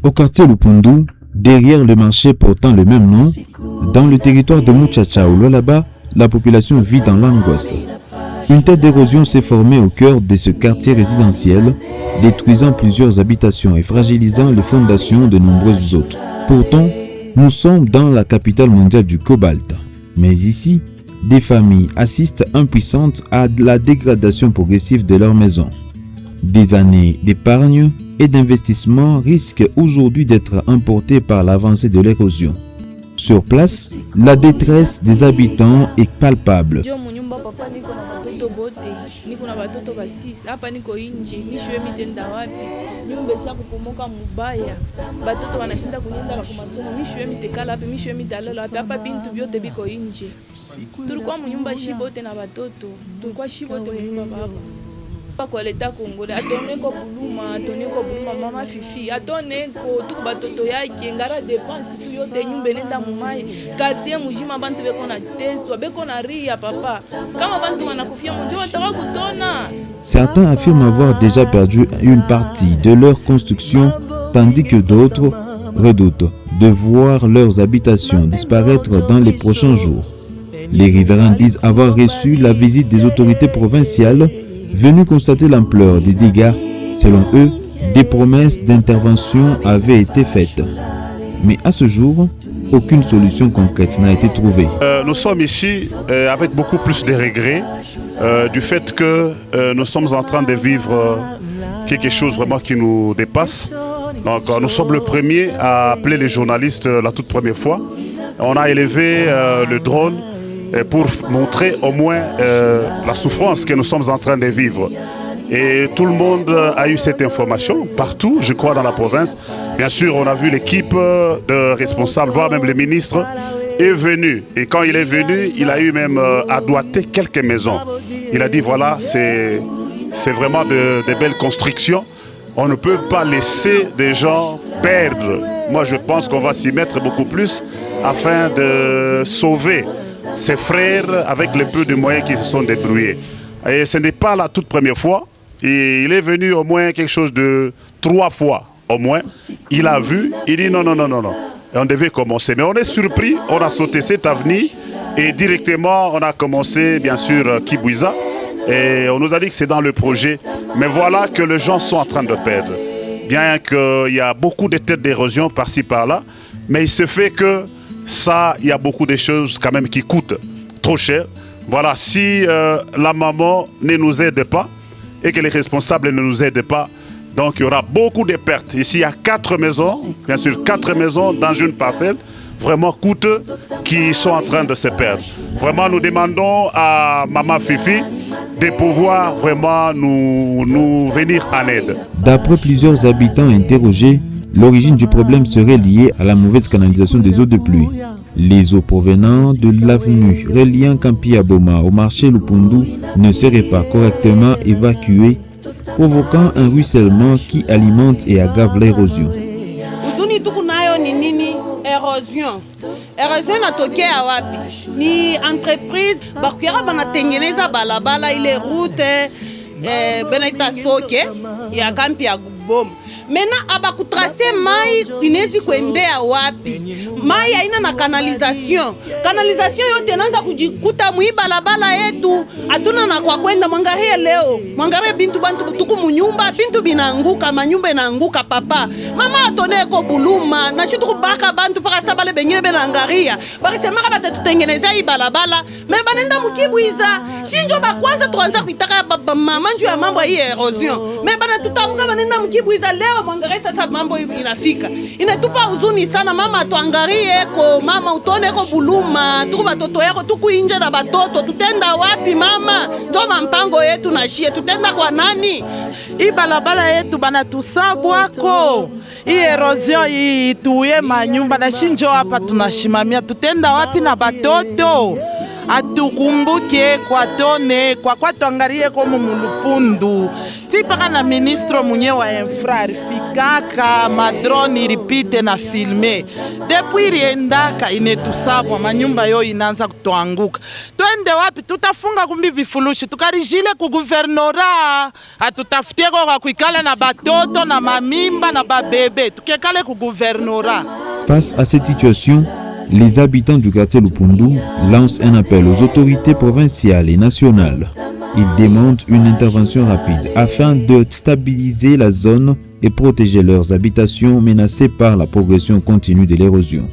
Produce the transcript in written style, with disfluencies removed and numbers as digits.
Au quartier Lupundu, derrière le marché portant le même nom, dans le territoire de Muchacha ou Lualaba, la population vit dans l'angoisse. Une tête d'érosion s'est formée au cœur de ce quartier résidentiel, détruisant plusieurs habitations et fragilisant les fondations de nombreuses autres. Pourtant, nous sommes dans la capitale mondiale du cobalt. Mais ici, des familles assistent impuissantes à la dégradation progressive de leurs maisons. Des années d'épargne et d'investissement risquent aujourd'hui d'être emportées par l'avancée de l'érosion. Sur place, la détresse des habitants est palpable. Pakoleta Congolais atoneko buluma mama fifi atoneko tuku batoto yake ngara dépense tu yote nyumba nenda mumai quartier mujima bantu beko na teso beko na ria papa kama bantu wanakufia mjo watakutona. Certains affirment avoir déjà perdu une partie de leur construction tandis que d'autres redoutent de voir leurs habitations disparaître dans les prochains jours. Les riverains disent avoir reçu la visite des autorités provinciales venus constater l'ampleur des dégâts. Selon eux, des promesses d'intervention avaient été faites. Mais à ce jour, aucune solution concrète n'a été trouvée. Nous sommes ici avec beaucoup plus de regrets du fait que nous sommes en train de vivre quelque chose vraiment qui nous dépasse. Donc nous sommes le premier à appeler les journalistes la toute première fois. On a élevé le drone pour montrer au moins la souffrance que nous sommes en train de vivre. Et tout le monde a eu cette information, partout, je crois, dans la province. Bien sûr, on a vu l'équipe de responsables, voire même le ministre, est venu. Et quand il est venu, il a eu même à doigter quelques maisons. Il a dit, voilà, c'est vraiment de belles constructions. On ne peut pas laisser des gens perdre. Moi, je pense qu'on va s'y mettre beaucoup plus afin de sauver ses frères avec le peu de moyens qui se sont débrouillés. Et ce n'est pas la toute première fois. Et il est venu au moins quelque chose de 3 fois au moins. Il a vu, il dit non. Et on devait commencer. Mais on est surpris, on a sauté cette avenue et directement on a commencé bien sûr Kibouiza. Et on nous a dit que c'est dans le projet. Mais voilà que les gens sont en train de perdre. Bien qu'il y a beaucoup de têtes d'érosion par-ci par-là. Mais il se fait que ça, il y a beaucoup de choses quand même qui coûtent trop cher. Voilà, si la maman ne nous aide pas et que les responsables ne nous aident pas, donc il y aura beaucoup de pertes. Ici, il y a 4 maisons, bien sûr 4 maisons dans une parcelle, vraiment coûteuses, qui sont en train de se perdre. Vraiment, nous demandons à Maman Fifi de pouvoir vraiment nous venir en aide. D'après plusieurs habitants interrogés, l'origine du problème serait liée à la mauvaise canalisation des eaux de pluie. Les eaux provenant de l'avenue reliant Kampi-Aboma au marché Lupundu ne seraient pas correctement évacuées, provoquant un ruissellement qui alimente et aggrave l'érosion. Érosion inatokea wapi? Ni entreprise bakuera banatengeneza balabala ile route benaita soke ya Kampi-Aboma. Maintenant abakutrase mai inezi kuendea wapi? Mai haina na canalisation. Canalisation yote inaanza kujikuta muibalabala yetu. Hatuna na kwa kwenda mwangarie leo. Mwangarie bintu bantu tuku munyumba, bintu binaanguka, manyumba inaanguka papa. Mama atoneko buluma, na shitu kubaka bantu paka sabale bengine benangaria. Bakisema bata tutengeneza ibalabala, me banenda mukibwiza. Shinjo ba kwanza tuanza kuitaka baba mama njo ya mambo hii erosion. Me bana tutamuka banenda mukibwiza leo. Mwangarie sasa mambo inafika. Inatupa huzuni sana mama atuangarie ko mama utone ko buluma tuku batoto yako tuku inje na batoto tutenda wapi mama? Ndio mpango yetu na shie tutenda kwa nani? Hii balabala yetu bana tusabwako. Hii erosion hii tuye manyumba na shinjo hapa tunashimamia tutenda wapi na batoto? Atukumbuke kwa tone kwa tuangarie ko Lupundu. ti mpaka na ministre mwenye wa infra alifikaka, madrone ilipite na filme. Depuis iliendaka inetusabwa, manyumba yo inaanza kutuanguka. Twende wapi? Tutafunga kumbi vifurushi, tukarijile ku guvernora, atutafutie kwa kuikala na batoto na mamimba na babebe, tukekale ku guvernora. Face à cette situation, les habitants du quartier Lupundu lancent un appel aux autorités provinciales et nationales. Ils demandent une intervention rapide afin de stabiliser la zone et protéger leurs habitations menacées par la progression continue de l'érosion.